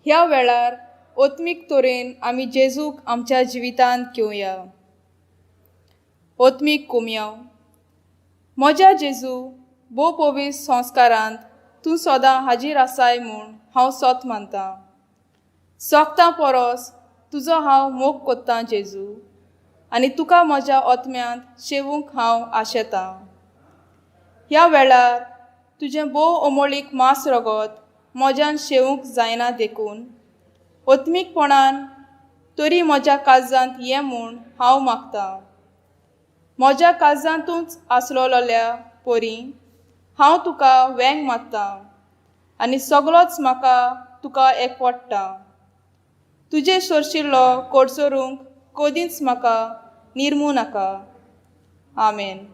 ह्या वेळार ओत्मीक तोरेन आमी जेजूक आमच्या जिवितांत घेवया. ओत्मीक कुमयाव. म्हज्या जेजू, भोव पवित्र संस्कारांत तूं सदां हाजीर आसाय म्हूण हांव सोत मानतां. सोगतां परस तुजो हांव मोग कोत्तां जेजू, आनी तुका म्हज्या ओतम्यांत शेवूंक हांव आशेतां. ह्या वेळार तुजें भोव अमोळीक मांस रगत म्हज्यान शेवूंक जायना देखून ओत्मीकपणान तरी म्हज्या काळजांत ये म्हूण हांव मागतां. म्हज्या काळजांतूच आसलोल्या परी हांव तुका वेंग मारतां आनी सगळोच म्हाका तुका एकवटटा. तुजे सोरशिल्लो कोडसरूंक कदींच म्हाका निर्मू नाका. आमेन.